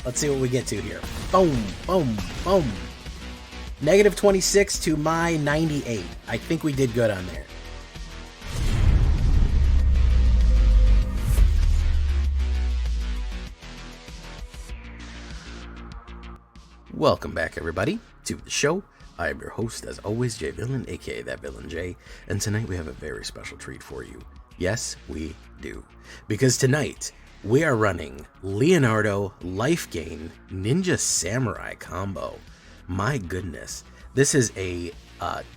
Let's see what we get to here. Boom, boom, boom. Negative 26 to my 98. I think we did good on there. Welcome back, everybody, to the show. I am your host, as always, J Villain, aka That Villain J, and tonight we have a very special treat for you. Yes, we do. Because tonight, we are running Leonardo Life Gain Ninja Samurai combo. My goodness. This is a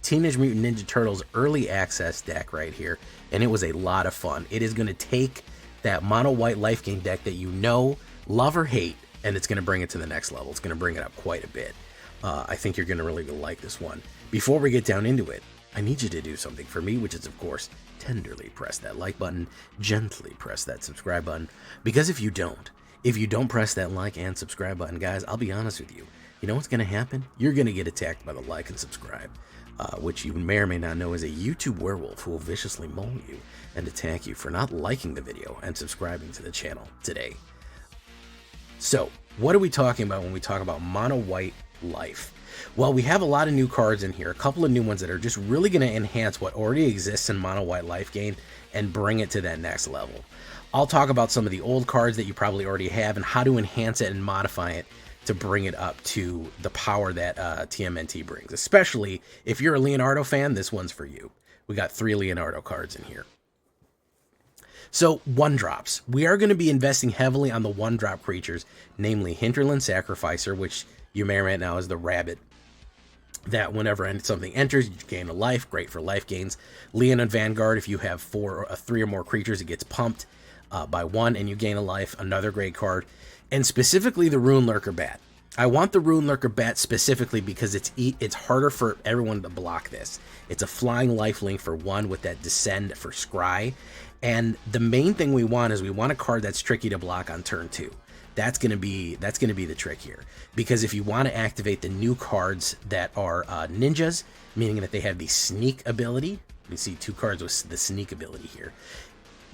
Teenage Mutant Ninja Turtles early access deck right here, and it was a lot of fun. It is going to take that mono white Life Gain deck that you know, love or hate, and it's going to bring it to the next level. It's going to bring it up quite a bit. I think you're going to really like this one. Before we get down into it, I need you to do something for me, which is, of course, tenderly press that like button, gently press that subscribe button, because if you don't press that like and subscribe button, guys, I'll be honest with you. You know what's going to happen? You're going to get attacked by the like and subscribe, which you may or may not know is a YouTube werewolf who will viciously maul you and attack you for not liking the video and subscribing to the channel today. So, what are we talking about when we talk about mono white life? Well, we have a lot of new cards in here, a couple of new ones that are just really going to enhance what already exists in mono white life gain and bring it to that next level. I'll talk about some of the old cards that you probably already have and how to enhance it and modify it to bring it up to the power that TMNT brings. Especially if you're a Leonardo fan, this one's for you. We got 3 Leonardo cards in here. So, 1-drops. We are going to be investing heavily on the 1-drop creatures, namely Hinterland Sacrificer, which you may or may not know is the rabbit that whenever something enters, you gain a life. Great for life gains. Leonard Vanguard, if you have 3 or more creatures, it gets pumped by 1 and you gain a life. Another great card. And specifically the Rune Lurker Bat. I want the Rune Lurker Bat specifically because it's harder for everyone to block this. It's a flying lifelink for 1 with that Descend for Scry. And the main thing we want is we want a card that's tricky to block on turn 2. That's gonna be the trick here. Because if you want to activate the new cards that are ninjas, meaning that they have the sneak ability, we see 2 cards with the sneak ability here.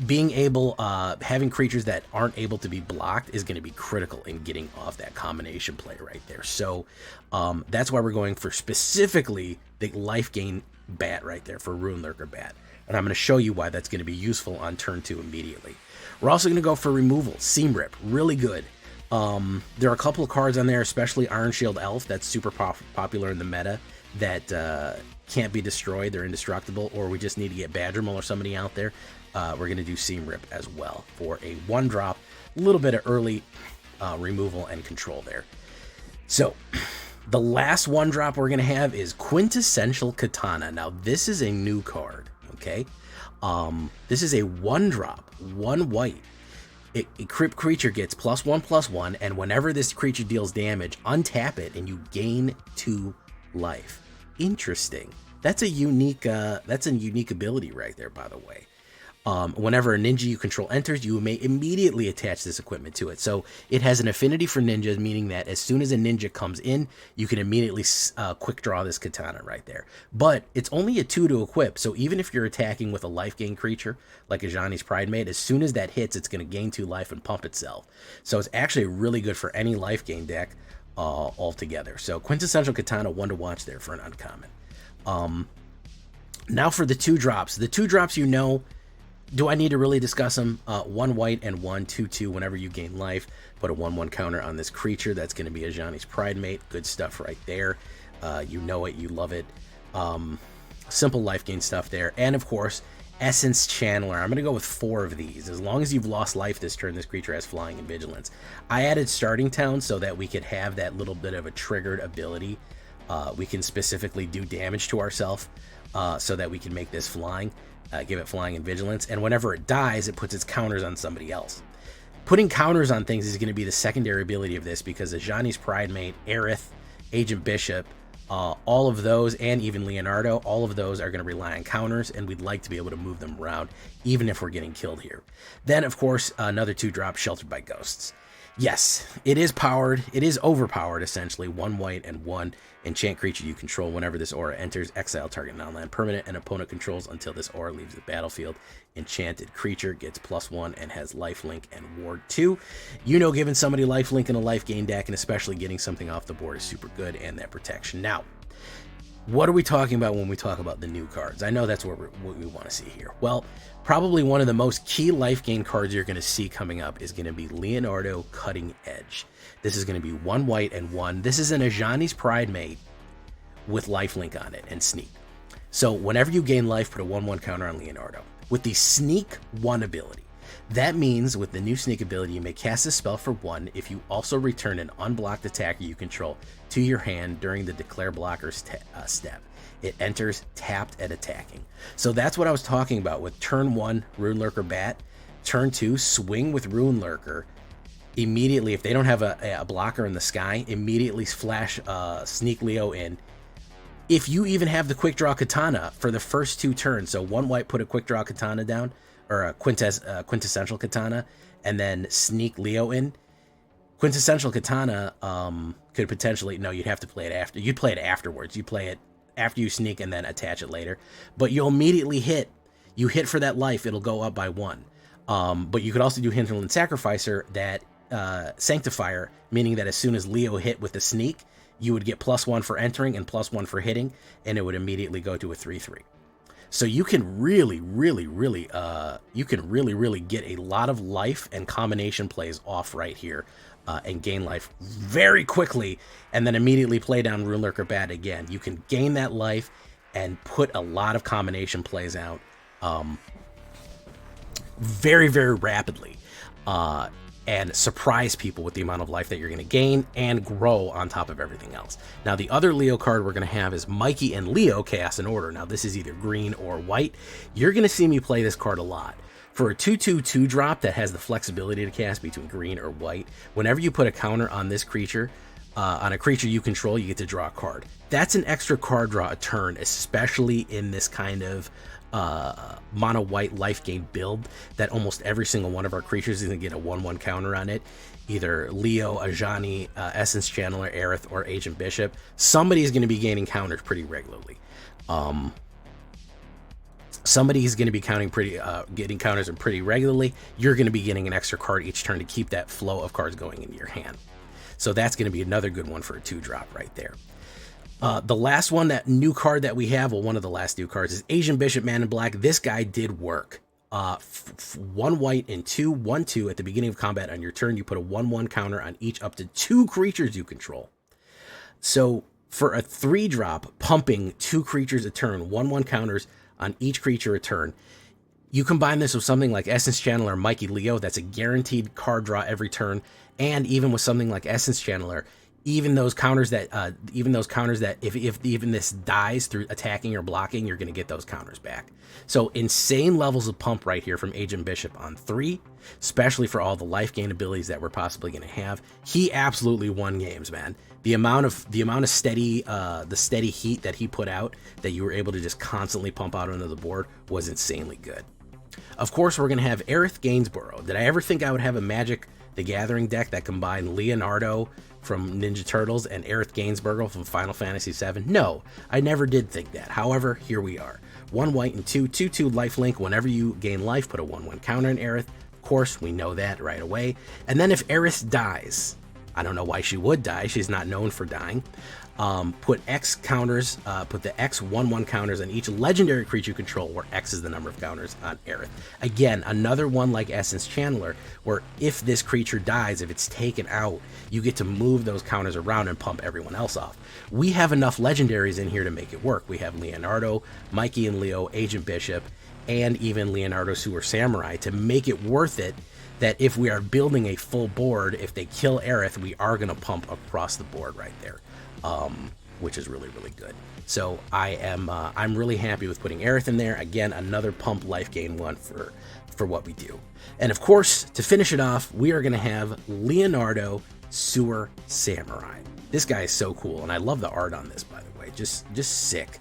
Being able, having creatures that aren't able to be blocked is going to be critical in getting off that combination play right there. So that's why we're going for specifically the life gain bat right there for Rune Lurker Bat. And I'm going to show you why that's going to be useful on turn 2 immediately. We're also going to go for removal. Seam Rip, really good. There are a couple of cards on there, especially Iron Shield Elf, that's super popular in the meta, that can't be destroyed. They're indestructible, or we just need to get Badgermole or somebody out there. We're going to do Seam Rip as well for a 1-drop, a little bit of early removal and control there. So, the last 1-drop we're going to have is Quintessential Katana. Now, this is a new card, okay? This is a 1-drop, 1 white. A creature gets +1/+1, and whenever this creature deals damage, untap it, and you gain 2 life. Interesting. That's a unique ability right there, by the way. Whenever a ninja you control enters, you may immediately attach this equipment to it. So it has an affinity for ninjas, meaning that as soon as a ninja comes in, you can immediately quick draw this katana right there. But it's only a 2 to equip, so even if you're attacking with a life gain creature, like a Ajani's Pridemate, as soon as that hits, it's going to gain 2 life and pump itself. So it's actually really good for any life gain deck altogether. So Quintessential Katana, 1 to watch there for an uncommon. Now for the 2-drops. The 2-drops, you know, do I need to really discuss them? 1 white and 1 2/2 whenever you gain life. Put a 1/1 counter on this creature. That's going to be a Ajani's Pridemate. Good stuff right there. You know it. You love it. Simple life gain stuff there. And, of course, Essence Channeler. I'm going to go with 4 of these. As long as you've lost life this turn, this creature has Flying and Vigilance. I added Starting Town so that we could have that little bit of a triggered ability. We can specifically do damage to ourselves so that we can make this flying. Give it Flying and Vigilance, and whenever it dies, it puts its counters on somebody else. Putting counters on things is going to be the secondary ability of this, because Ajani's Pridemate, Aerith, Agent Bishop, all of those, and even Leonardo, all of those are going to rely on counters, and we'd like to be able to move them around, even if we're getting killed here. Then, of course, another 2-drop, Sheltered by Ghosts. Yes, it is powered. It is overpowered, essentially. 1 white and 1 enchant creature you control. Whenever this aura enters, exile target non-land permanent and opponent controls until this aura leaves the battlefield. Enchanted creature gets +1 and has lifelink and ward 2. You know, giving somebody lifelink in a life gain deck, and especially getting something off the board, is super good, and that protection. Now, what are we talking about when we talk about the new cards? I know that's what we want to see here. Well, probably one of the most key life gain cards you're going to see coming up is going to be Leonardo Cutting Edge. This is going to be 1 white and 1. This is an Ajani's Pride mate with lifelink on it and sneak. So whenever you gain life, put a 1/1 counter on Leonardo. With the Sneak 1 ability, that means with the new Sneak ability, you may cast a spell for 1 if you also return an unblocked attacker you control to your hand during the Declare Blocker's step. It enters tapped at attacking. So that's what I was talking about with turn 1, Rune Lurker Bat. Turn 2, swing with Rune Lurker. Immediately, if they don't have a blocker in the sky, immediately flash Sneak Leo in. If you even have the Quick Draw Katana for the first 2 turns, so 1 white, put a Quick Draw Katana down, or a Quintessential Katana, and then Sneak Leo in. Quintessential Katana could potentially, no, you'd have to play it after. You'd play it afterwards. You play it after you sneak and then attach it later. But you'll immediately hit. You hit for that life, it'll go up by 1. But you could also do Hinterland Sacrificer, that Sanctifier, meaning that as soon as Leo hit with the sneak, you would get +1 for entering and +1 for hitting, and it would immediately go to a 3/3. So you can really get a lot of life and combination plays off right here, and gain life very quickly, and then immediately play down Rune Lurker Bat again. You can gain that life and put a lot of combination plays out very, very rapidly, and surprise people with the amount of life that you're going to gain and grow on top of everything else. Now, the other Leo card we're going to have is Mikey and Leo Chaos in Order. Now, this is either green or white. You're going to see me play this card a lot. For a 2/2 drop that has the flexibility to cast between green or white, whenever you put a counter on this creature, on a creature you control, you get to draw a card. That's an extra card draw a turn, especially in this kind of mono white life gain build that almost every single one of our creatures is going to get a 1/1 counter on it. Either Leo, Ajani, Essence Channeler, Aerith, or Agent Bishop. Somebody's going to be gaining counters pretty regularly. Somebody's going to be getting counters pretty regularly. You're going to be getting an extra card each turn to keep that flow of cards going into your hand. So that's going to be another good one for a 2-drop right there. The last one, that new card that we have, well, one of the last new cards, is Asian Bishop Man in Black. This guy did work. 1 white and 2, 1/2 at the beginning of combat. On your turn, you put a 1/1 counter on each up to 2 creatures you control. So for a 3-drop, pumping 2 creatures a turn, 1/1 counters on each creature a turn. You combine this with something like Essence Channeler, Mikey Leo, that's a guaranteed card draw every turn, and even with something like Essence Channeler, even those counters that if even this dies through attacking or blocking, you're going to get those counters back. So insane levels of pump right here from Agent Bishop on 3, especially for all the life gain abilities that we're possibly going to have. He absolutely won games, man. The amount of steady heat that he put out, that you were able to just constantly pump out onto the board, was insanely good. Of course, we're going to have Aerith Gainsborough. Did I ever think I would have a Magic the Gathering deck that combined Leonardo from Ninja Turtles and Aerith Gainsborough from Final Fantasy VII? No, I never did think that. However, here we are. 1 white and 2, 2/2 lifelink. Whenever you gain life, put a 1/1 counter on Aerith. Of course, we know that right away. And then if Aerith dies, I don't know why she would die. She's not known for dying. Put X counters, put the X 1/1 counters on each legendary creature you control, where X is the number of counters on Aerith. Again, another one like Essence Channeler, where if this creature dies, if it's taken out, you get to move those counters around and pump everyone else off. We have enough legendaries in here to make it work. We have Leonardo, Mikey and Leo, Agent Bishop, and even Leonardo Sewer Samurai to make it worth it, that if we are building a full board, if they kill Aerith, we are going to pump across the board right there. Which is really, really good. So I'm really happy with putting Aerith in there. Again, another pump life gain one for what we do. And of course, to finish it off, we are going to have Leonardo Sewer Samurai. This guy is so cool, and I love the art on this, by the way. Just sick.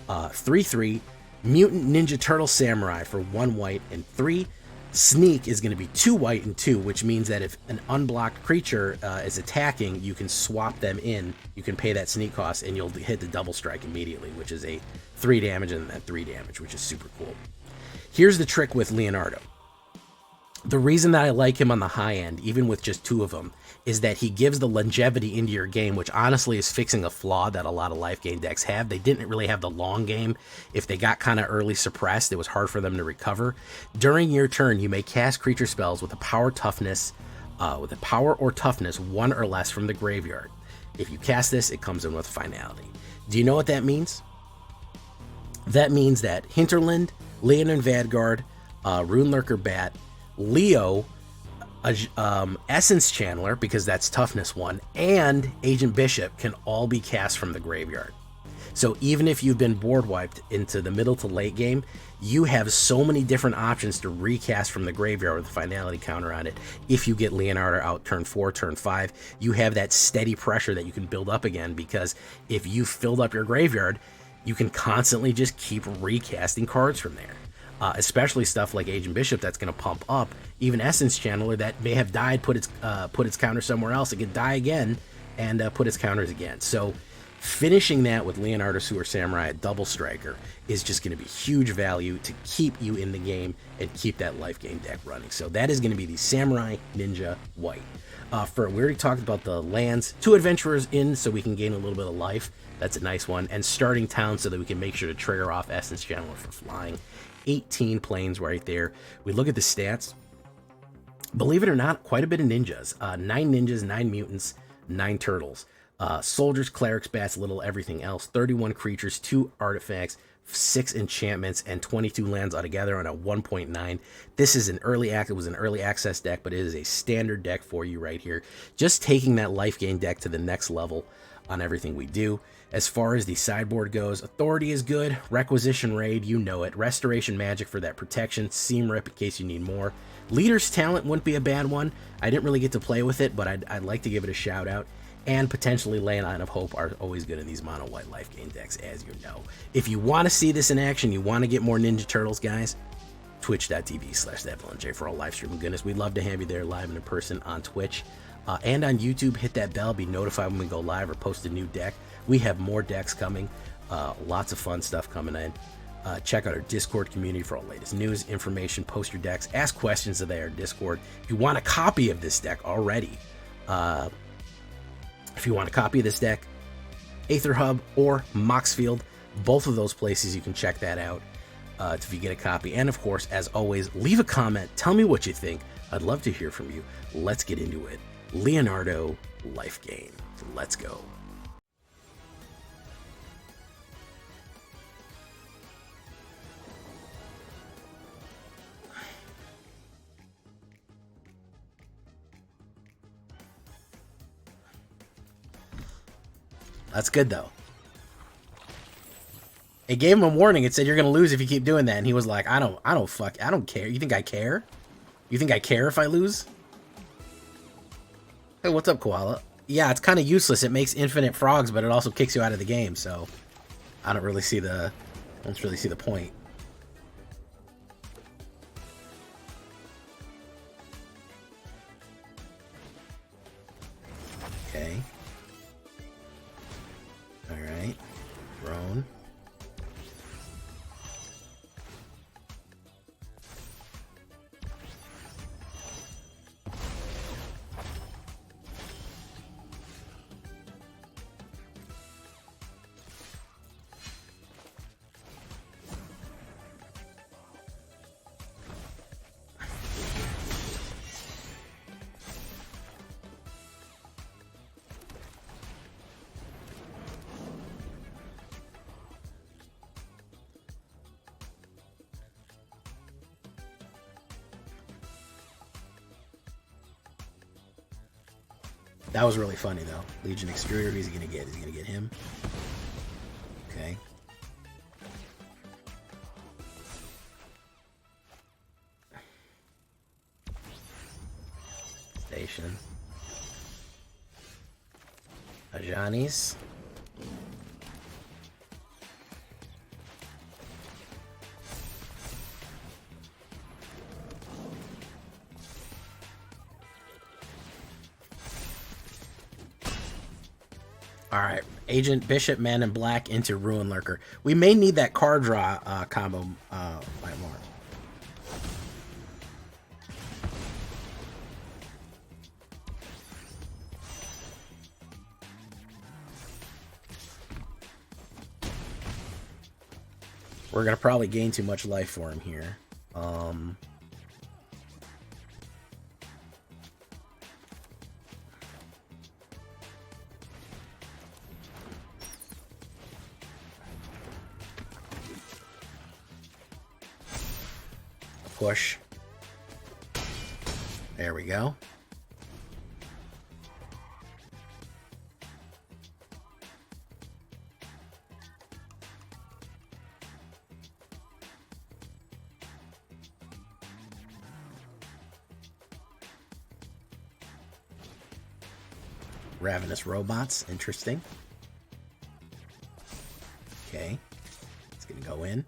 3/3 Mutant Ninja Turtle Samurai for 1 white and 3. Sneak is going to be 2 white and 2, which means that if an unblocked creature is attacking, you can swap them in. You can pay that sneak cost, and you'll hit the double strike immediately, which is a 3 damage and then 3 damage, which is super cool. Here's the trick with Leonardo. The reason that I like him on the high end, even with just 2 of them, is that he gives the longevity into your game, which honestly is fixing a flaw that a lot of life gain decks have. They didn't really have the long game. If they got kind of early suppressed, it was hard for them to recover. During your turn, you may cast creature spells with a power or toughness 1 or less from the graveyard. If you cast this, it comes in with finality. Do you know what that means? That means that Hinterland, Leonard Vanguard, Runelurker Bat, Leo, Essence Channeler, because that's toughness 1, and Agent Bishop can all be cast from the graveyard. So even if you've been board wiped into the middle to late game, you have so many different options to recast from the graveyard with a finality counter on it. If you get Leonardo out turn 4, turn 5, you have that steady pressure that you can build up again, because if you filled up your graveyard, you can constantly just keep recasting cards from there. Especially stuff like Agent Bishop that's going to pump up. Even Essence Channeler that may have died, put its counter somewhere else. It can die again and put its counters again. So finishing that with Leonardo Sewer Samurai at Double Striker is just going to be huge value to keep you in the game and keep that life gain deck running. So that is going to be the Samurai Ninja White. We already talked about the lands. 2 Adventurers in so we can gain a little bit of life. That's a nice one. And Starting Town so that we can make sure to trigger off Essence Channeler for flying. 18 planes right there. We look at the stats. Believe it or not, quite a bit of ninjas. 9 ninjas, 9 mutants, 9 turtles. Soldiers, clerics, bats, little everything else. 31 creatures, 2 artifacts, 6 enchantments, and 22 lands altogether on a 1.9. This is an early act. It was an early access deck, but it is a standard deck for you right here. Just taking that life gain deck to the next level on everything we do. As far as the sideboard goes, Authority is good, Requisition Raid, you know it, Restoration Magic for that protection, Seam Rip in case you need more. Leader's Talent wouldn't be a bad one. I didn't really get to play with it, but I'd like to give it a shout out. And potentially Line of Hope are always good in these mono white life gain decks, as you know. If you want to see this in action, you want to get more Ninja Turtles, guys, twitch.tv/thatvillainj for all live streaming goodness. We'd love to have you there live and in person on Twitch. And on YouTube, hit that bell, be notified when we go live or post a new deck. We have more decks coming, lots of fun stuff coming in. Check out our Discord community for all latest news, information, post your decks, ask questions there in Discord. If you want a copy of this deck already, AetherHub or Moxfield, both of those places you can check that out if you get a copy. And of course, as always, leave a comment. Tell me what you think. I'd love to hear from you. Let's get into it. Leonardo life gain. Let's go. That's good though. It gave him a warning. It said you're gonna lose if you keep doing that, and he was like, I don't care. You think I care? You think I care if I lose? Hey, what's up, Koala? Yeah, it's kind of useless. It makes infinite frogs, but it also kicks you out of the game, so I don't really see the point. Okay. Alright. Drone. That was really funny, though. Legion Exterior, who's he going to get? Is he going to get him? Okay. Station. Ajani's. Alright, Agent Bishop Man in Black into Ruin Lurker. We may need that card draw combo by more. We're gonna probably gain too much life for him here. Push. There we go. Ravenous robots, interesting. Okay, it's gonna go in.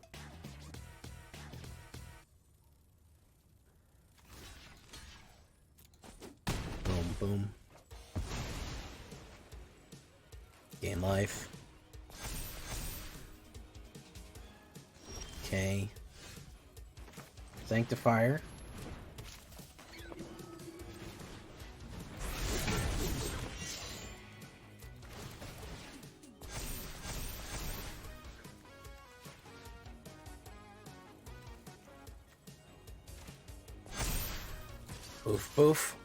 Boom, boom. Gain life. Okay. Sanctifier. Boof, boof.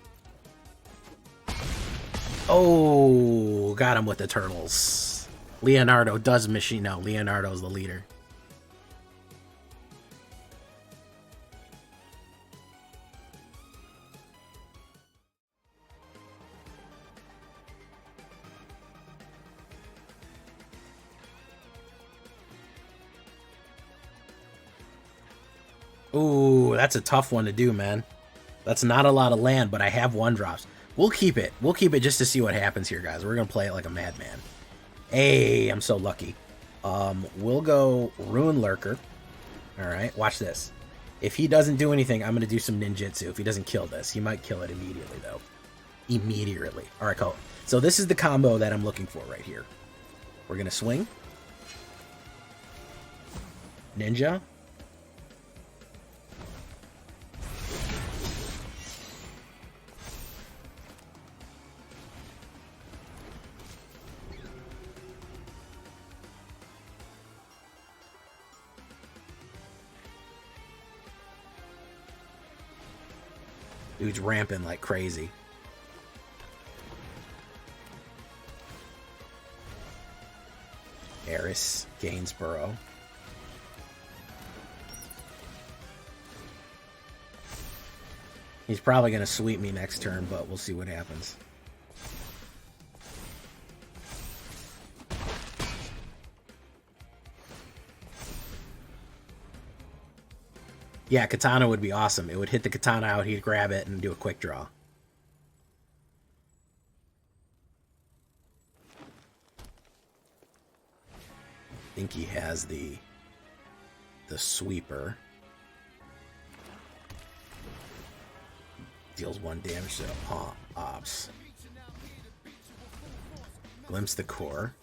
Oh, got him with the turtles. Leonardo does machine. No, Leonardo's the leader. Ooh, that's a tough one to do, man. That's not a lot of land, but I have 1-drops. We'll keep it. We'll keep it just to see what happens here, guys. We're going to play it like a madman. Hey, I'm so lucky. We'll go Ruin Lurker. All right, watch this. If he doesn't do anything, I'm going to do some ninjutsu. If he doesn't kill this, he might kill it immediately, though. Immediately. All right, cool. So this is the combo that I'm looking for right here. We're going to swing. Ninja. Dude's ramping like crazy. Eris, Gainsborough. He's probably going to sweep me next turn, but we'll see what happens. Yeah, Katana would be awesome. It would hit the Katana out, he'd grab it, and do a quick draw. I think he has the sweeper. Deals 1 damage to ops. Glimpse the core.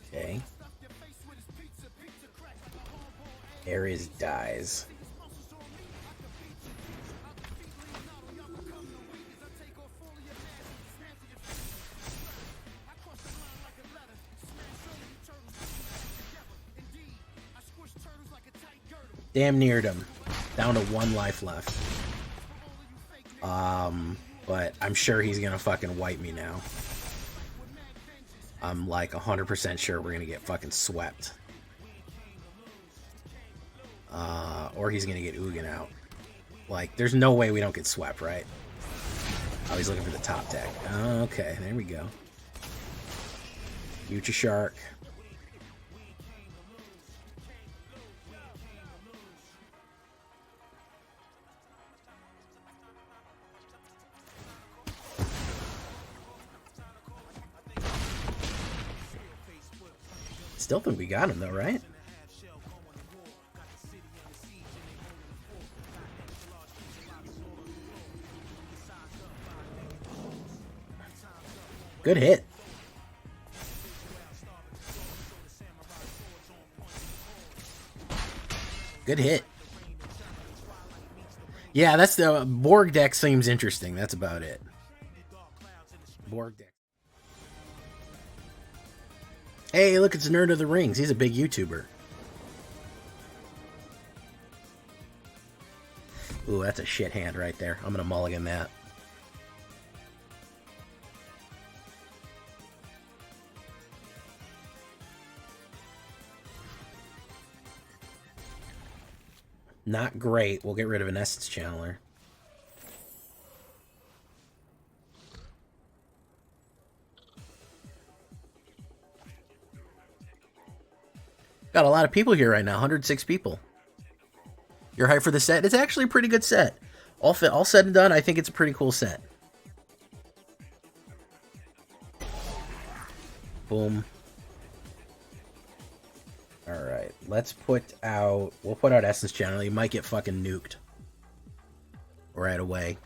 Okay. Ares dies. Damn neared him. Down to 1 life left. But I'm sure he's gonna fucking wipe me now. I'm like 100% sure we're gonna get fucking swept. Or he's gonna get Ugin out. Like, there's no way we don't get swept, right? Oh, he's looking for the top deck. Okay, there we go. Future Shark. Still think we got him though, right? Good hit. Good hit. Yeah, that's the Borg deck seems interesting. That's about it. Borg deck. Hey, look, it's Nerd of the Rings. He's a big YouTuber. Ooh, that's a shit hand right there. I'm gonna mulligan that. Not great. We'll get rid of an Essence Channeler. Got a lot of people here right now. 106 people. You're hyped for the set? It's actually a pretty good set. All said and done, I think it's a pretty cool set. Boom. Alright, let's put out... We'll put out Essence Channel. You might get fucking nuked. Right away.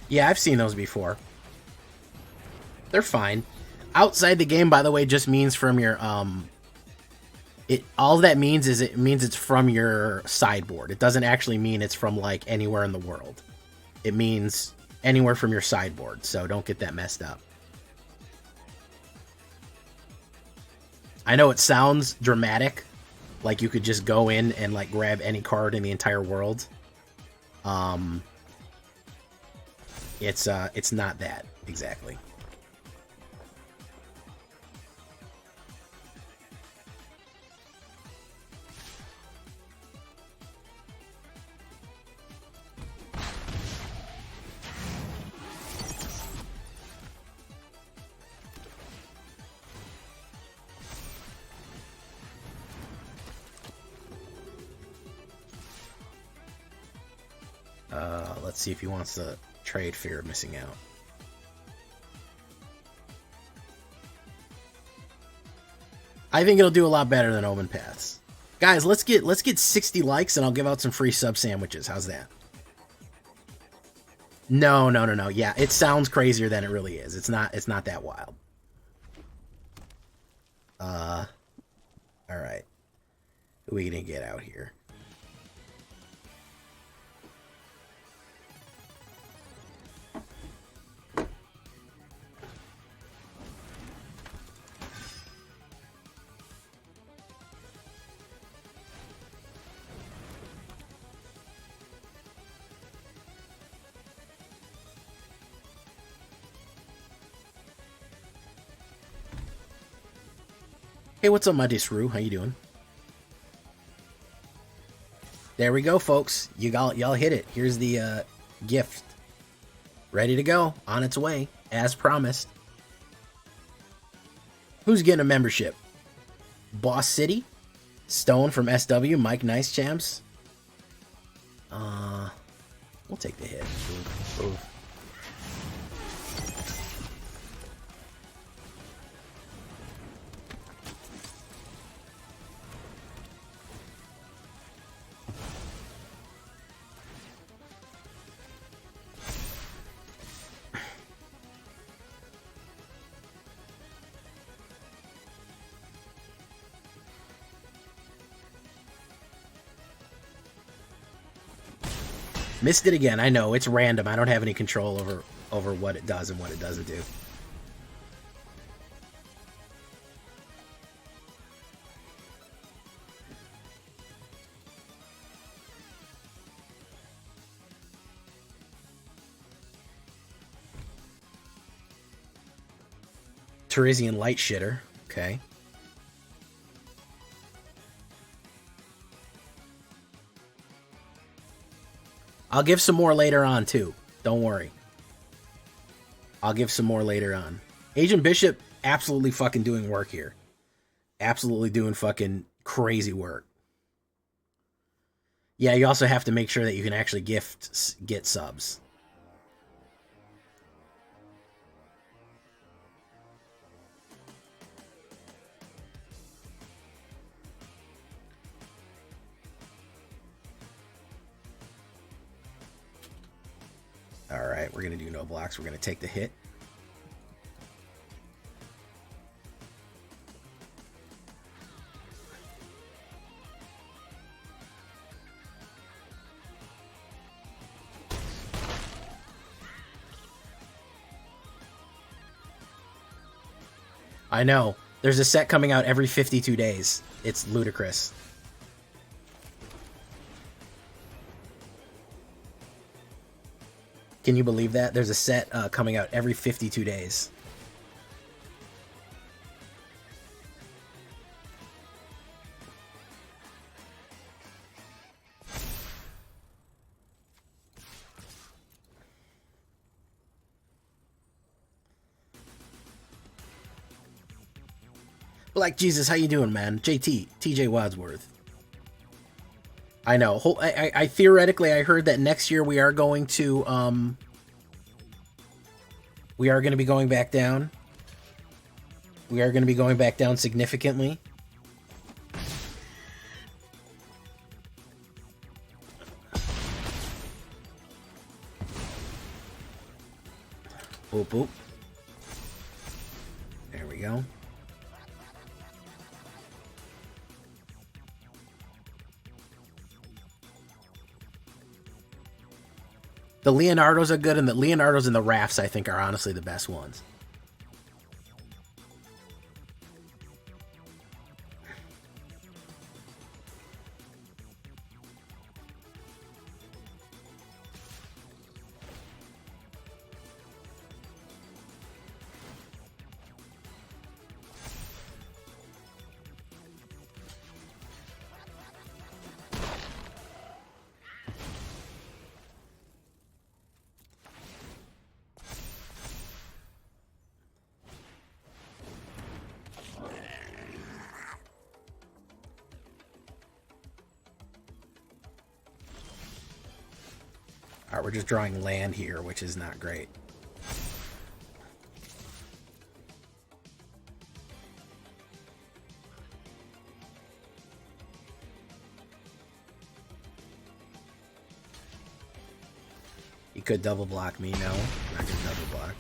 Yeah, I've seen those before. They're fine. Outside the game, by the way, just means from your all that means is it means it's from your sideboard. It doesn't actually mean it's from like anywhere in the world. It means anywhere from your sideboard, so don't get that messed up. I know it sounds dramatic, like you could just go in and like grab any card in the entire world. It's not that exactly. Let's see if he wants to trade Fear of Missing Out. I think it'll do a lot better than Omen Paths. Guys, let's get 60 likes and I'll give out some free sub sandwiches. How's that? No. Yeah, it sounds crazier than it really is. It's not that wild. All right. Who are we gonna get out here? Hey, what's up, my Disru? How you doing? There we go, folks. Y'all hit it. Here's the gift. Ready to go. On its way, as promised. Who's getting a membership? Boss City? Stone from SW? Mike Nice Champs? We'll take the hit. Ooh. Missed it again. I know, it's random. I don't have any control over what it does and what it doesn't do. Terizian Light Shitter. Okay. I'll give some more later on, too. Don't worry. I'll give some more later on. Agent Bishop, absolutely fucking doing work here. Absolutely doing fucking crazy work. Yeah, you also have to make sure that you can actually get subs. Alright, we're going to do no blocks. We're going to take the hit. I know. There's a set coming out every 52 days. It's ludicrous. Can you believe that? There's a set coming out every 52 days. Black Jesus, how you doing, man? JT, TJ Wadsworth. I know. I theoretically, I heard that next year we are going to, we are going to be going back down. We are going to be going back down significantly. Boop, boop. There we go. The Leonardos are good, and the Leonardos and the Rafts, I think, are honestly the best ones. Alright, we're just drawing land here, which is not great. You could double block me, no. I'm not gonna double block.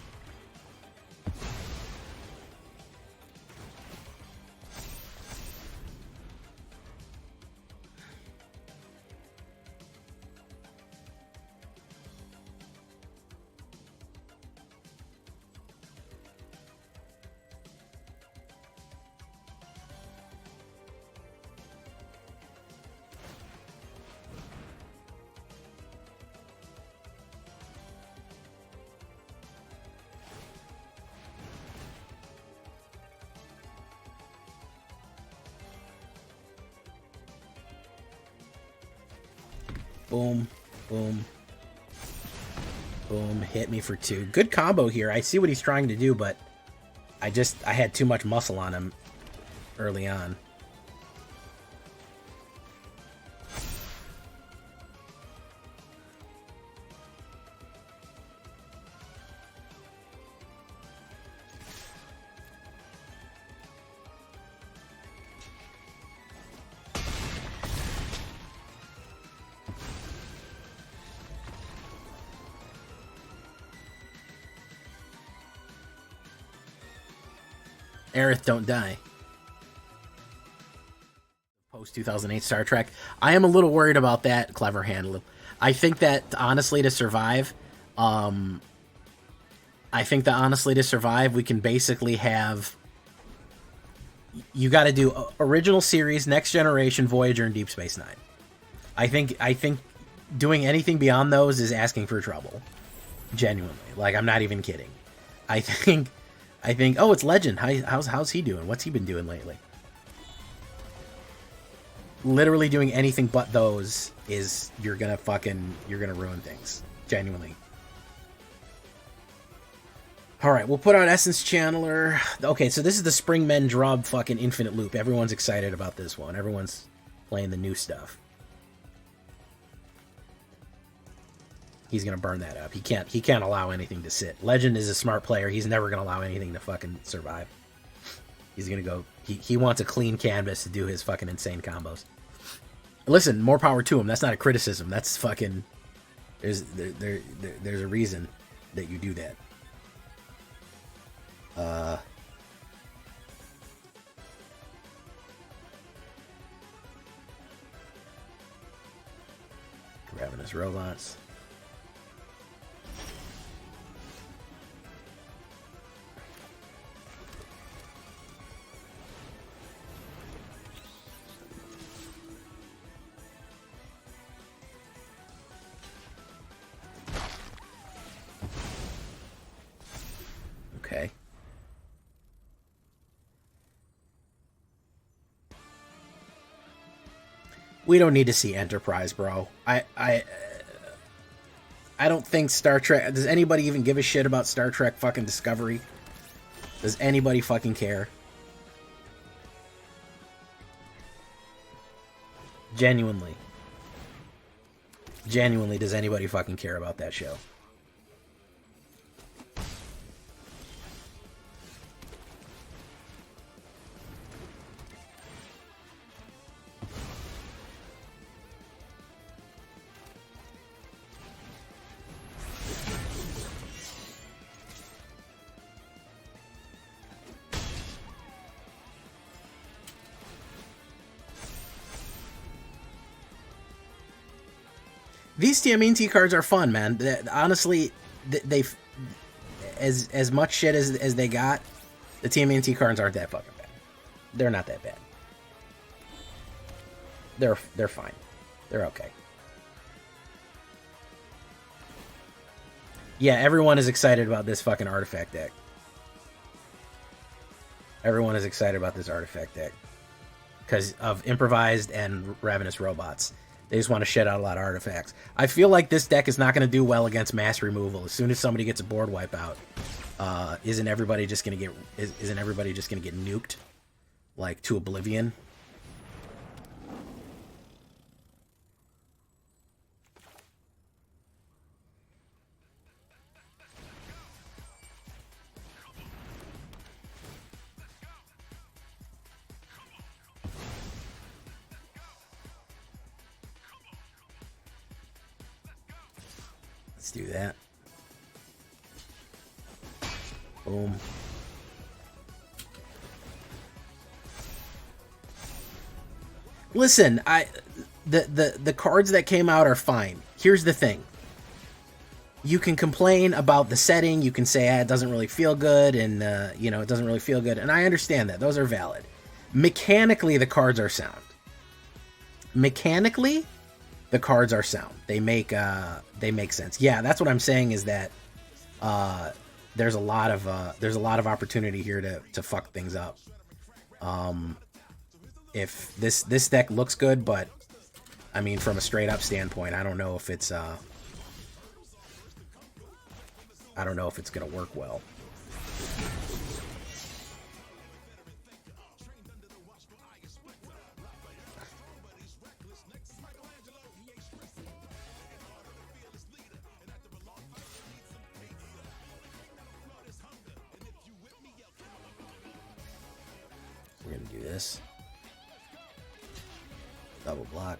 Boom, boom, boom, hit me for 2. Good combo here. I see what he's trying to do, but I had too much muscle on him early on. Aerith, don't die. Post 2008 Star Trek. I am a little worried about that. Clever handle. I think that honestly to survive, we can basically have. You got to do original series, Next Generation, Voyager, and Deep Space Nine. I think doing anything beyond those is asking for trouble. Genuinely, like I'm not even kidding. I think, oh, it's Legend. How's he doing? What's he been doing lately? Literally doing anything but those is you're gonna ruin things. Genuinely. Alright, we'll put on Essence Channeler. Okay, so this is the Spring Men Drub fucking Infinite Loop. Everyone's excited about this one. Everyone's playing the new stuff. He's gonna burn that up. He can't allow anything to sit. Legend is a smart player. He's never gonna allow anything to fucking survive. He's gonna go. He wants a clean canvas to do his fucking insane combos. Listen, more power to him. That's not a criticism. That's fucking. There's a reason that you do that. Ravenous robots. Okay. We don't need to see Enterprise, bro. I don't think Star Trek... Does anybody even give a shit about Star Trek fucking Discovery? Does anybody fucking care? Genuinely. Genuinely, does anybody fucking care about that show? These TMNT cards are fun, man. Honestly, they as much shit as they got, the TMNT cards aren't that fucking bad. They're not that bad. They're fine. They're okay. Yeah, everyone is excited about this fucking artifact deck. Everyone is excited about this artifact deck because of improvised and ravenous robots. They just want to shed out a lot of artifacts. I feel like this deck is not going to do well against mass removal. As soon as somebody gets a board wipe out, isn't everybody just going to get nuked, like to oblivion? Let's do that. Boom. Listen, the cards that came out are fine. Here's the thing. You can complain about the setting. You can say, it doesn't really feel good, and you know, it doesn't really feel good. And I understand that. Those are valid. Mechanically, the cards are sound. Mechanically, the cards are sound. They make sense. Yeah, that's what I'm saying is that there's a lot of opportunity here to fuck things up. If this deck looks good, but I mean from a straight up standpoint, I don't know if it's gonna work well. We're gonna do this. Double block.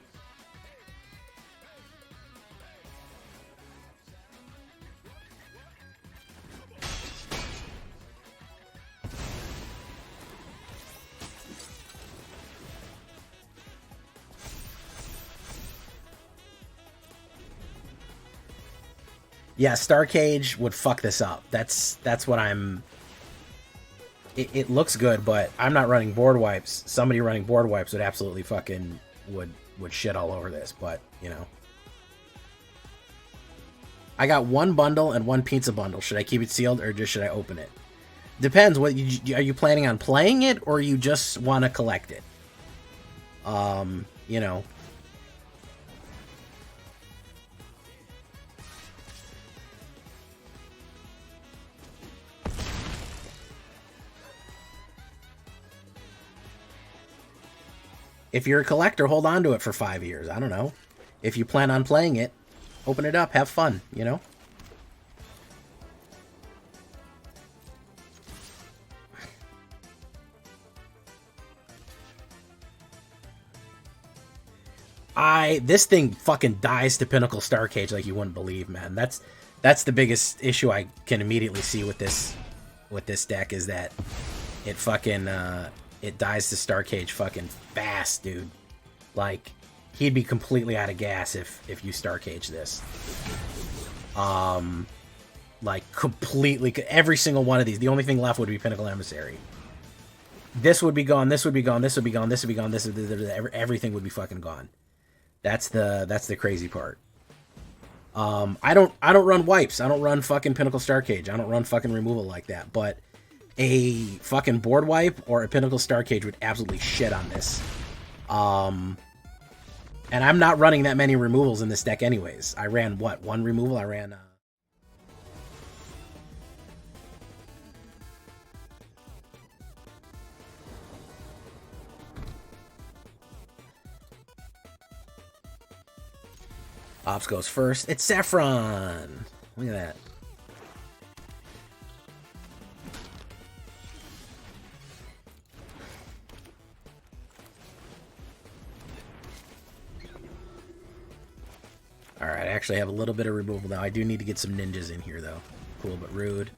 Yeah, Star Cage would fuck this up. That's what I'm... It looks good, but I'm not running board wipes. Somebody running board wipes would absolutely fucking... would shit all over this, but, you know. I got one bundle and one pizza bundle. Should I keep it sealed or just should I open it? Depends. What are you planning on playing it or you just want to collect it? You know. If you're a collector, hold on to it for 5 years. I don't know. If you plan on playing it, open it up, have fun, you know? This thing fucking dies to Pinnacle Starcage like you wouldn't believe, man. That's the biggest issue I can immediately see with this deck, is that it fucking it dies to Starcage fucking fast, dude. Like, he'd be completely out of gas if you Starcage this. Like, completely, every single one of these. The only thing left would be Pinnacle Emissary. This would be gone. This would be gone. This would be gone. This would be gone. This would, everything would be fucking gone. That's the crazy part. I don't run wipes. I don't run fucking Pinnacle Starcage. I don't run fucking removal like that. But a fucking board wipe or a Pinnacle Starcage would absolutely shit on this. And I'm not running that many removals in this deck anyways. I ran what? One removal? I ran Ops goes first. It's Saffron. Look at that. Alright, I actually have a little bit of removal now. I do need to get some ninjas in here, though. Cool but rude.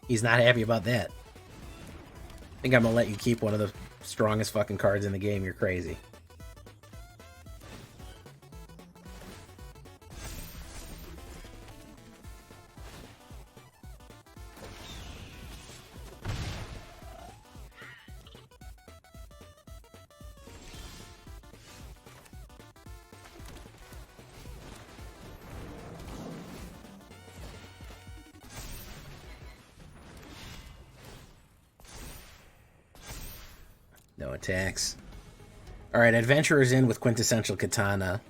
He's not happy about that. I think I'm gonna let you keep one of the strongest fucking cards in the game. You're crazy. No attacks. Alright, Adventurer's in with Quintessential Katana.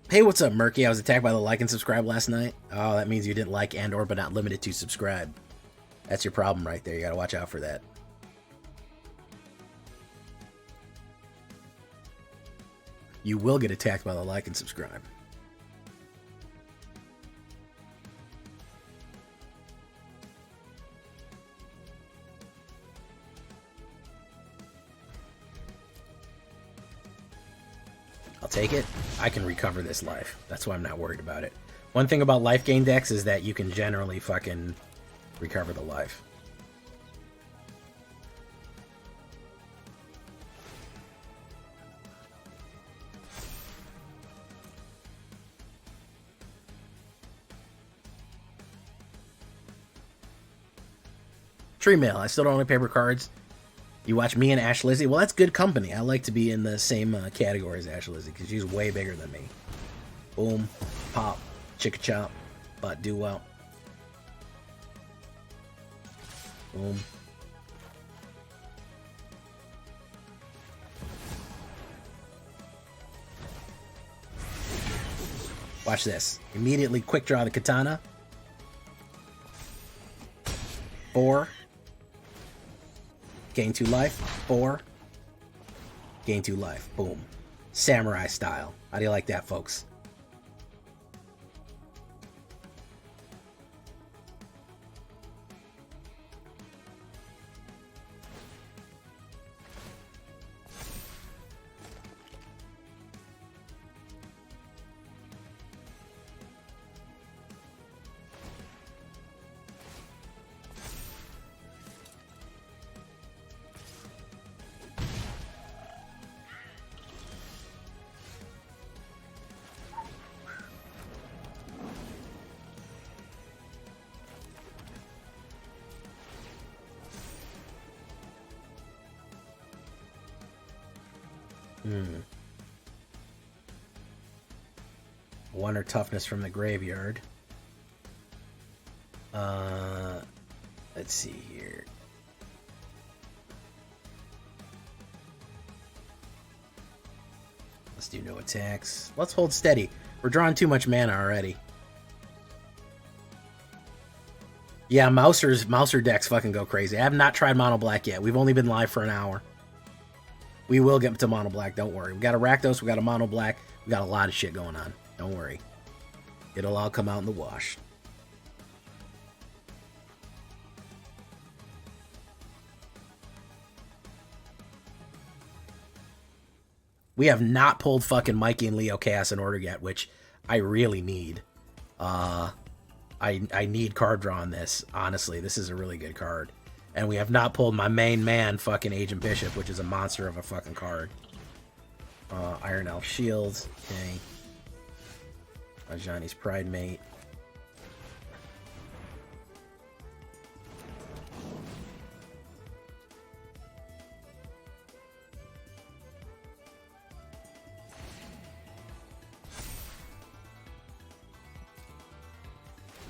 Hey, what's up, Murky? I was attacked by the like and subscribe last night. Oh, that means you didn't like and or but not limited to subscribe. That's your problem right there. You gotta watch out for that. You will get attacked by the like and subscribe. Take it. I can recover this life. That's why I'm not worried about it. One thing about life gain decks is that you can generally fucking recover the life. Tree Mail. I still don't own paper cards. You watch me and Ash Lizzie? Well, that's good company. I like to be in the same category as Ash Lizzie because she's way bigger than me. Boom, pop, chicka chop, but do well. Boom. Watch this. Immediately quick draw the katana. 4. Gain 2 life. 4. Gain 2 life. Boom. Samurai style. How do you like that, folks? Wonder toughness from the graveyard. Let's see here. Let's do no attacks. Let's hold steady. We're drawing too much mana already. Yeah, Mouser decks fucking go crazy. I have not tried Mono Black yet. We've only been live for an hour. We will get to Mono Black, don't worry. We got a Rakdos, we got a Mono Black, we got a lot of shit going on. Don't worry. It'll all come out in the wash. We have not pulled fucking Mikey and Leo Chaos in order yet, which I really need. I need card draw on this. Honestly, this is a really good card. And we have not pulled my main man, fucking Agent Bishop, which is a monster of a fucking card. Iron Elf Shield. Okay. Ajani's Pride Mate.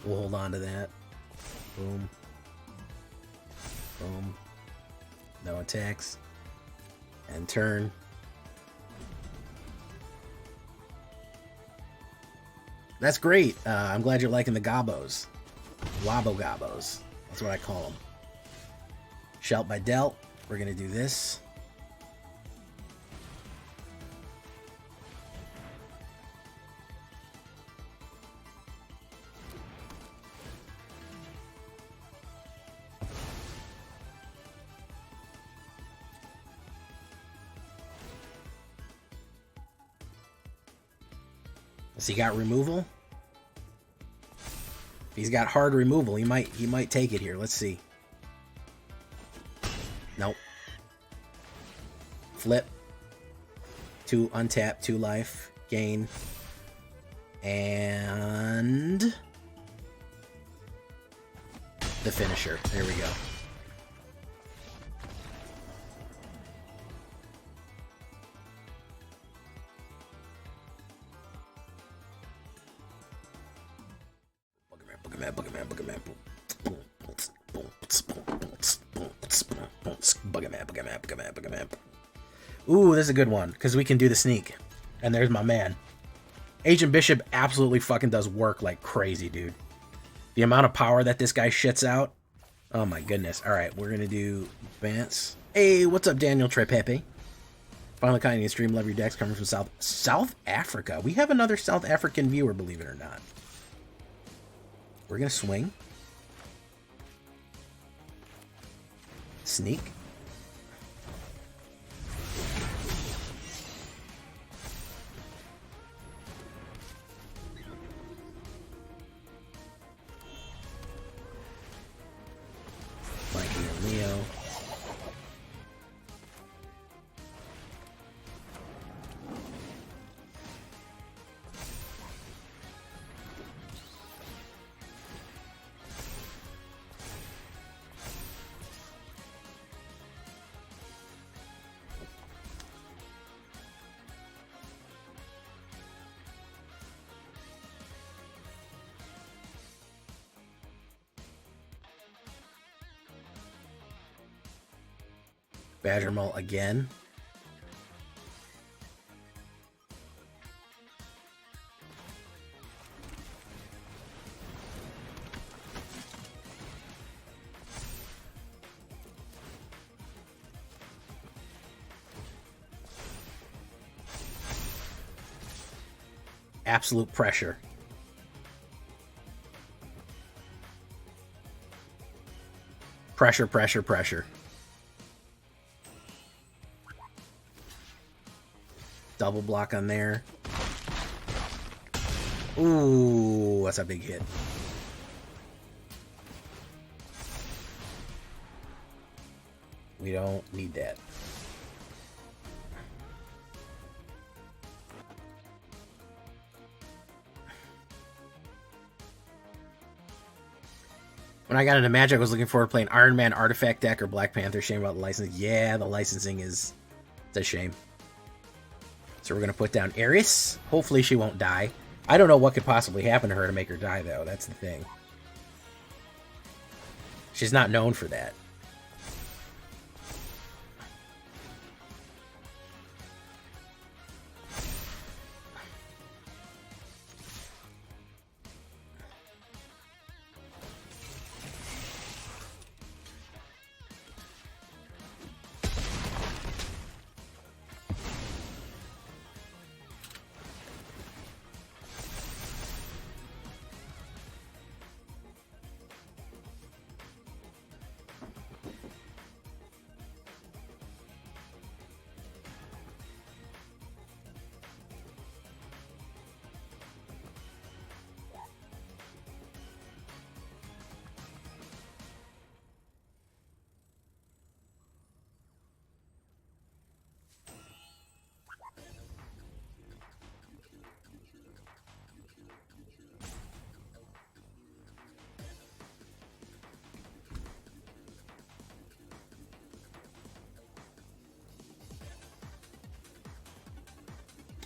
We'll hold on to that. Boom. Boom. No attacks. And turn. That's great. I'm glad you're liking the Gobos. Wabo Gobos. That's what I call them. Shout by Delt. We're going to do this. Has he got removal? If he's got hard removal, he might take it here. Let's see. Nope. Flip. 2 untap, 2 life, gain. And the finisher. There we go. Ooh, this is a good one, because we can do the sneak. And there's my man. Agent Bishop absolutely fucking does work like crazy, dude. The amount of power that this guy shits out. Oh my goodness. Alright, we're going to do Vance. Hey, what's up, Daniel Trepepe? Finally cutting the stream. Love your decks coming from South Africa. We have another South African viewer, believe it or not. We're going to swing. Sneak. Mikey and Leo. Badger Mole again. Absolute pressure. Pressure, pressure, pressure. Double block on there. Ooh, that's a big hit. We don't need that. When I got into Magic, I was looking forward to playing Iron Man Artifact deck or Black Panther. Shame about the licensing. Yeah, the licensing is... it's a shame. So we're going to put down Eris. Hopefully she won't die. I don't know what could possibly happen to her to make her die, though. That's the thing. She's not known for that.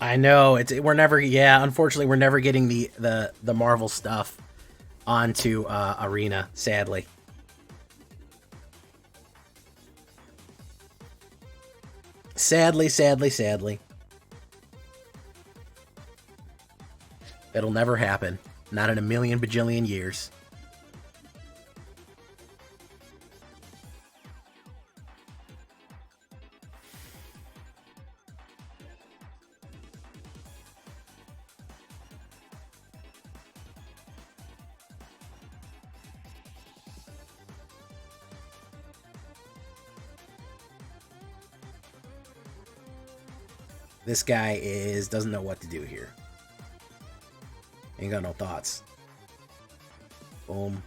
I know we're never, yeah, unfortunately we're never getting the Marvel stuff onto Arena, sadly. Sadly. It'll never happen. Not in a million bajillion years. This guy doesn't know what to do here. Ain't got no thoughts. Boom.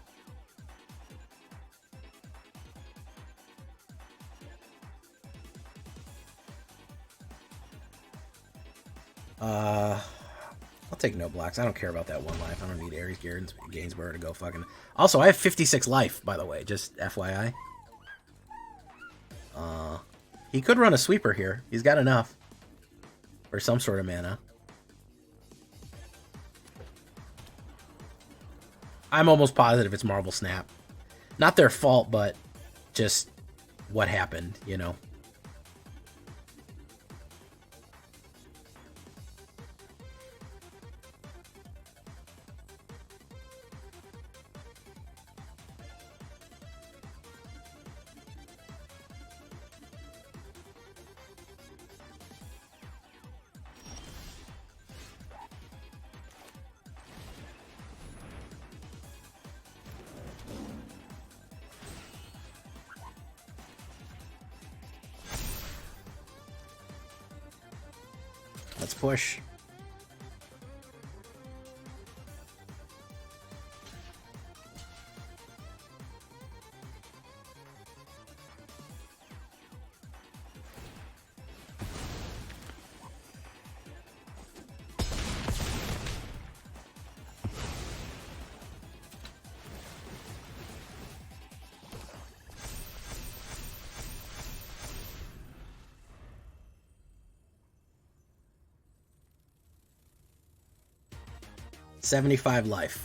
I'll take no blocks. I don't care about that one life. I don't need Ares Gainsborough to go fucking... Also, I have 56 life, by the way. Just FYI. He could run a sweeper here. He's got enough. Or some sort of mana. I'm almost positive it's Marvel Snap. Not their fault, but just what happened, you know? Let's push. $75 life.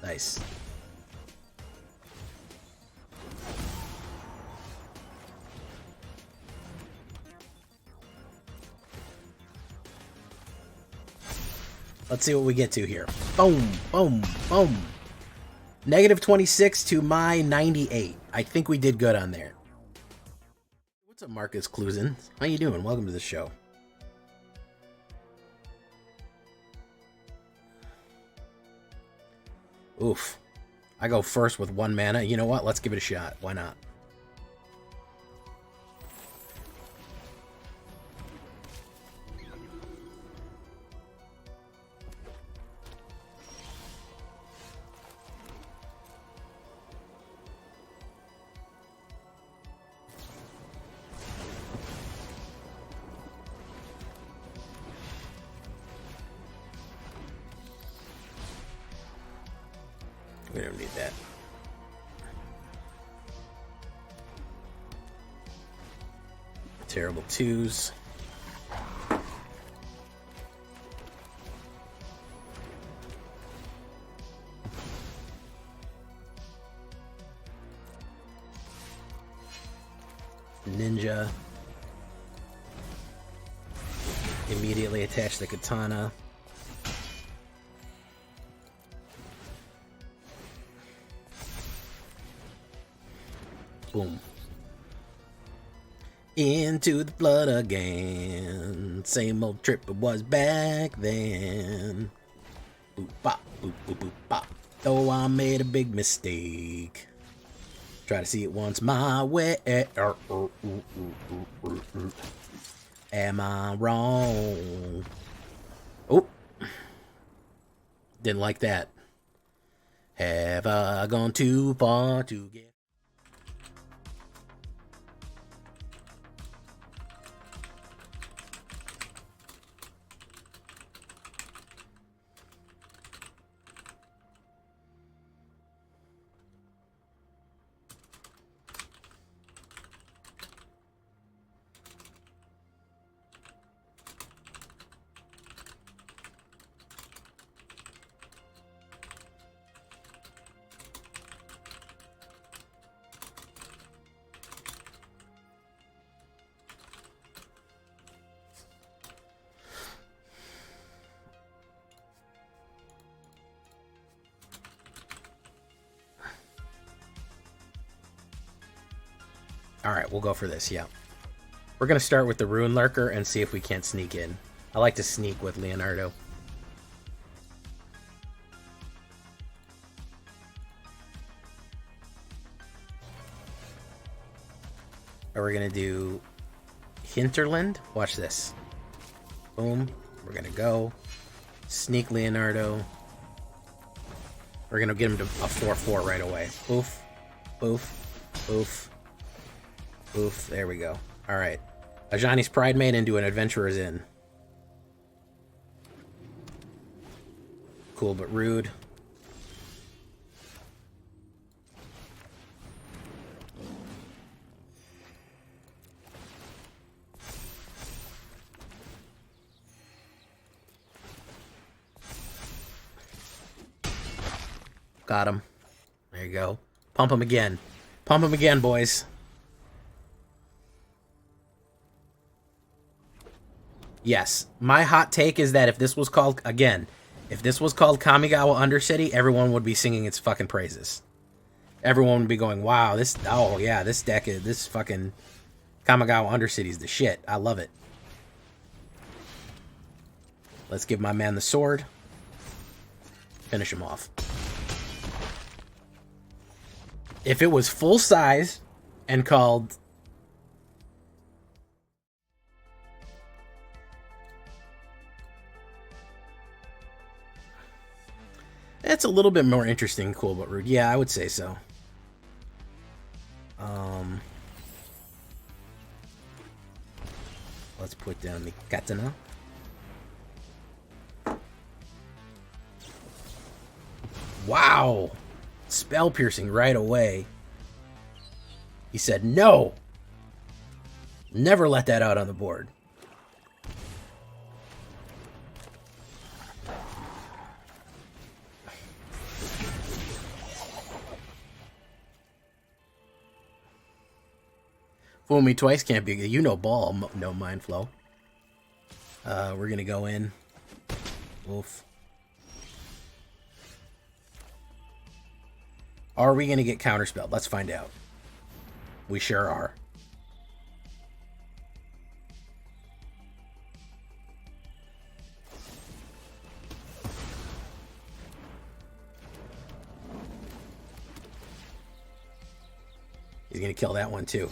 Nice. Let's see what we get to here. Boom, boom, boom. -26 to my 98. I think we did good on there. What's up, Marcus Clusen? How you doing? Welcome to the show. Oof. I go first with 1 mana. You know what? Let's give it a shot. Why not? don't need that. Terrible twos. Ninja. Immediately attach the katana. Boom. Into the blood again. Same old trip it was back then. Boop bop, boop boop boop bop. Though I made a big mistake. Try to see it once my way. Am I wrong? Oh. Didn't like that. Have I gone too far to get... Alright, we'll go for this, yeah. We're going to start with the Rune Lurker and see if we can't sneak in. I like to sneak with Leonardo. And we're going to do Hinterland. Watch this. Boom. We're going to go. Sneak Leonardo. We're going to get him to a 4-4 right away. Boof. Boof. Boof. Oof, there we go. Alright. Ajani's Pride Maid into an Adventurer's Inn. Cool but rude. Got him. There you go. Pump him again. Pump him again, boys. Yes, my hot take is that if this was called, again, if this was called Kamigawa Undercity, everyone would be singing its fucking praises. Everyone would be going, wow, this, oh yeah, this deck is, this fucking Kamigawa Undercity is the shit. I love it. Let's give my man the sword. Finish him off. If it was full size and called... That's a little bit more interesting, cool but rude. Yeah, I would say so. Let's put down the katana. Wow! Spell piercing right away. He said, no! Never let that out on the board. Fool me twice can't be, you know, ball, no mind flow. We're gonna go in. Wolf. Are we gonna get counterspelled? Let's find out. We sure are. He's gonna kill that one too.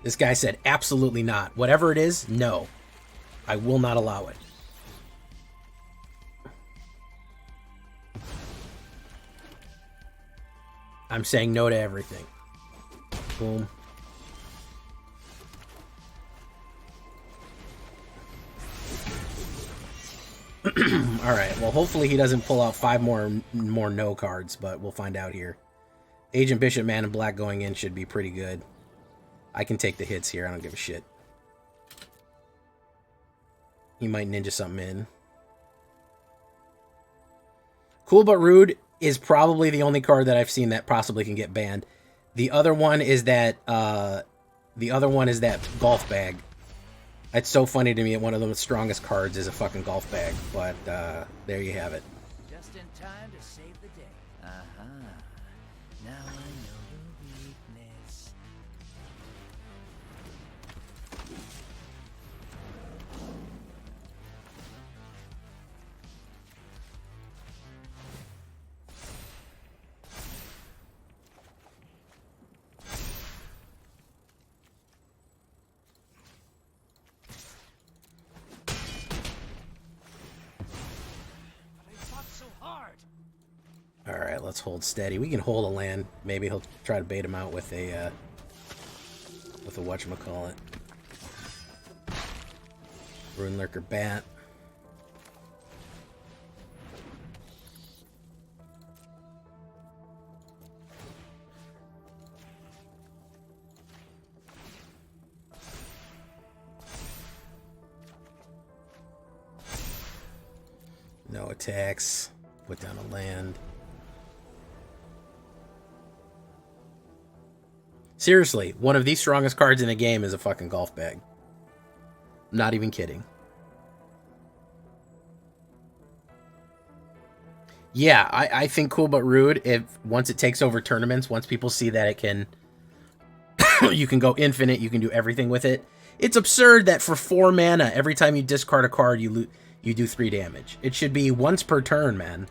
This guy said, absolutely not. Whatever it is, no. I will not allow it. I'm saying no to everything. Boom. Alright, well, hopefully he doesn't pull out 5 more no cards, but we'll find out here. Agent Bishop, Man in Black going in should be pretty good. I can take the hits here. I don't give a shit. He might ninja something in. Cool But Rude is probably the only card that I've seen that possibly can get banned. The other one is that golf bag. It's so funny to me. One of the strongest cards is a fucking golf bag, but there you have it. Just in time to save the day. Uh-huh. Now I know the weakness. Alright, let's hold steady. We can hold a land. Maybe he'll try to bait him out with a whatchamacallit. Rune Lurker Bat. No attacks. Put down a land. Seriously, one of the strongest cards in the game is a fucking golf bag. Not even kidding. Yeah, I think Cool But Rude, if once it takes over tournaments, once people see that it can... you can go infinite, you can do everything with it. It's absurd that for 4 mana, every time you discard a card, you do 3 damage. It should be once per turn, man.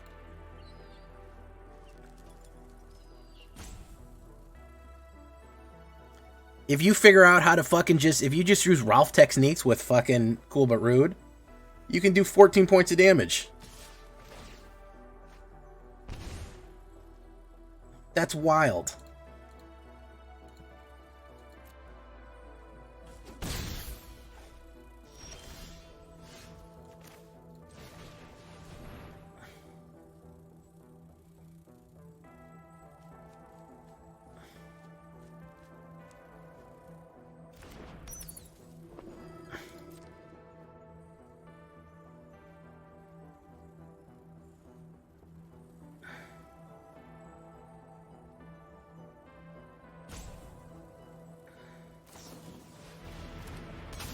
If you figure out how to fucking if you just use Ralph techniques with fucking Cool But Rude, you can do 14 points of damage. That's wild.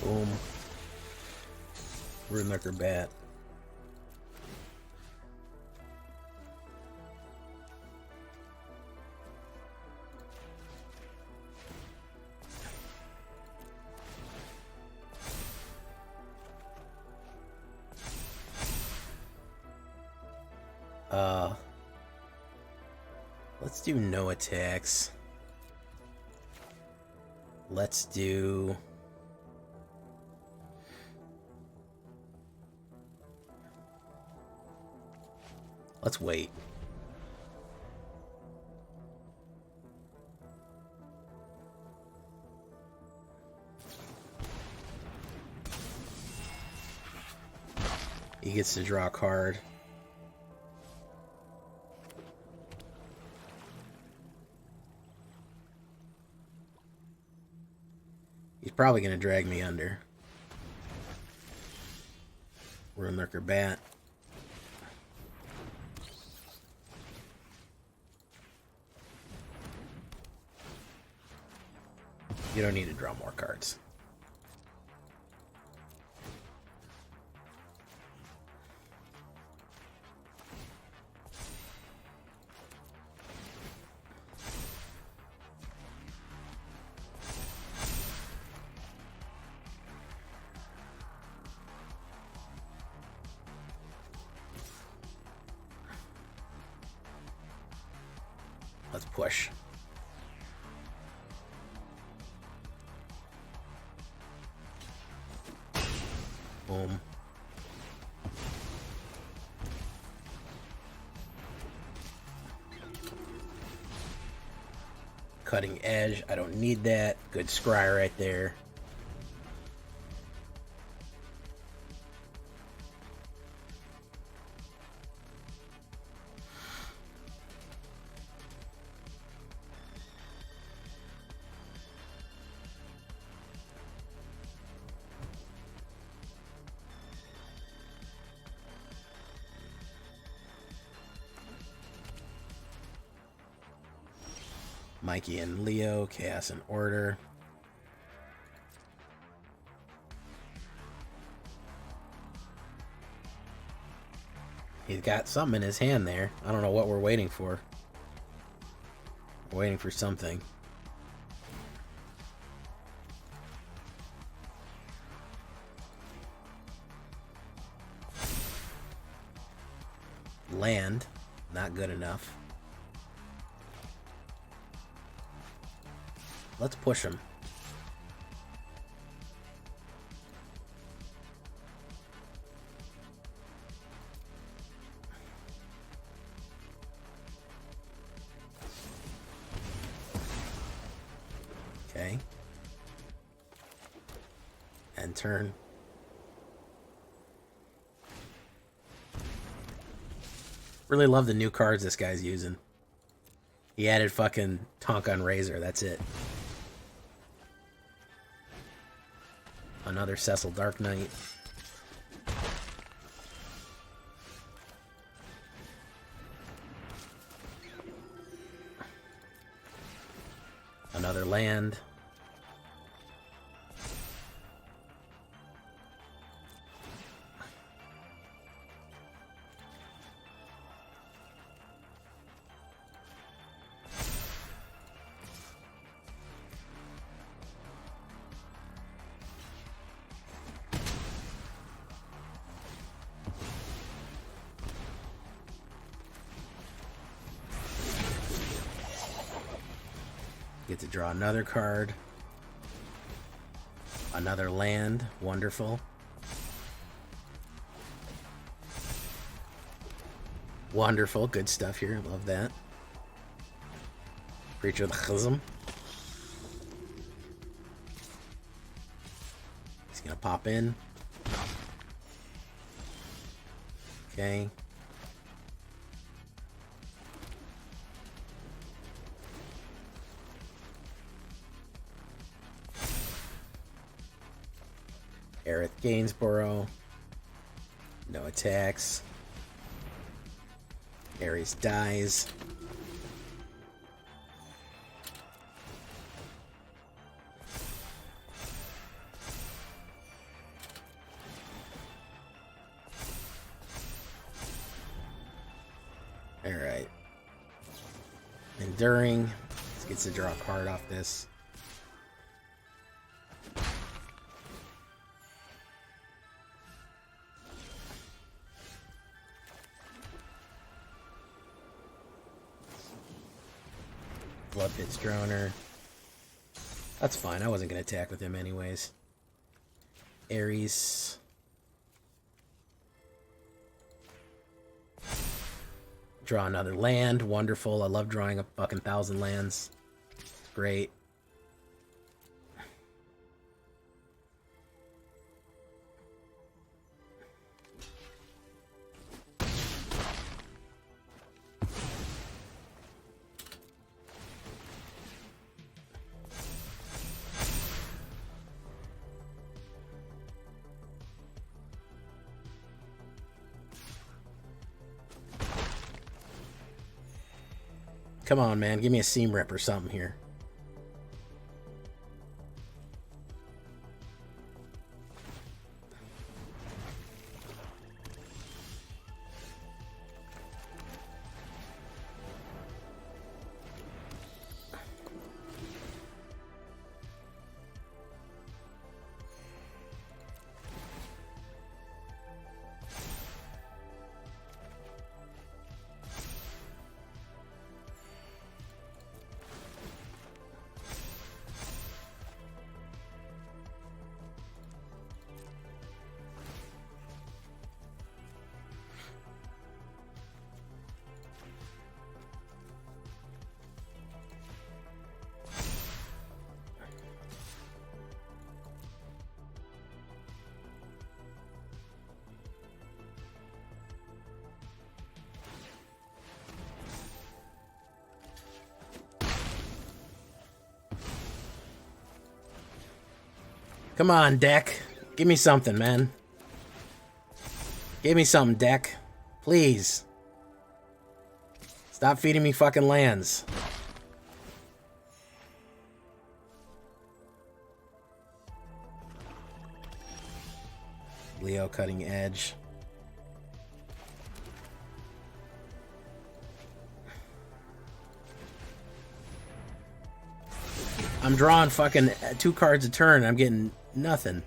Boom. Rune Lurker Bat. Let's do no attacks. Let's do... Let's wait. He gets to draw a card. He's probably going to drag me under. Rune Lurker Bat. You don't need to draw more cards. Let's push. Boom. Cutting Edge. I don't need that. Good scry right there. Mikey and Leo, Chaos and Order. He's got something in his hand there. I don't know what we're waiting for. We're waiting for something. Land. Not good enough. Let's push him. Okay. And turn. Really love the new cards this guy's using. He added fucking Tonka Razor, that's it. Another Cecil Dark Knight. Another land. Get to draw another card. Another land. Wonderful. Wonderful. Good stuff here. Love that. Creature of the Chizm. He's gonna pop in. Okay. Aerith Gainsborough. No attacks. Ares dies. Alright. Enduring. Let's get to draw a card off this. Bloodpit's Droner. That's fine. I wasn't going to attack with him anyways. Ares. Draw another land. Wonderful. I love drawing a fucking 1,000 lands. Great. Come on, man. Give me a seam rip or something here. Come on, deck. Give me something, man. Give me something, deck. Please. Stop feeding me fucking lands. Leo cutting edge. I'm drawing fucking 2 cards a turn. I'm getting nothing.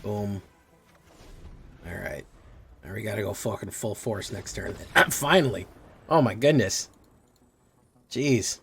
Boom. Alright. Now we gotta go fucking full force next turn. Finally! Oh my goodness. Jeez.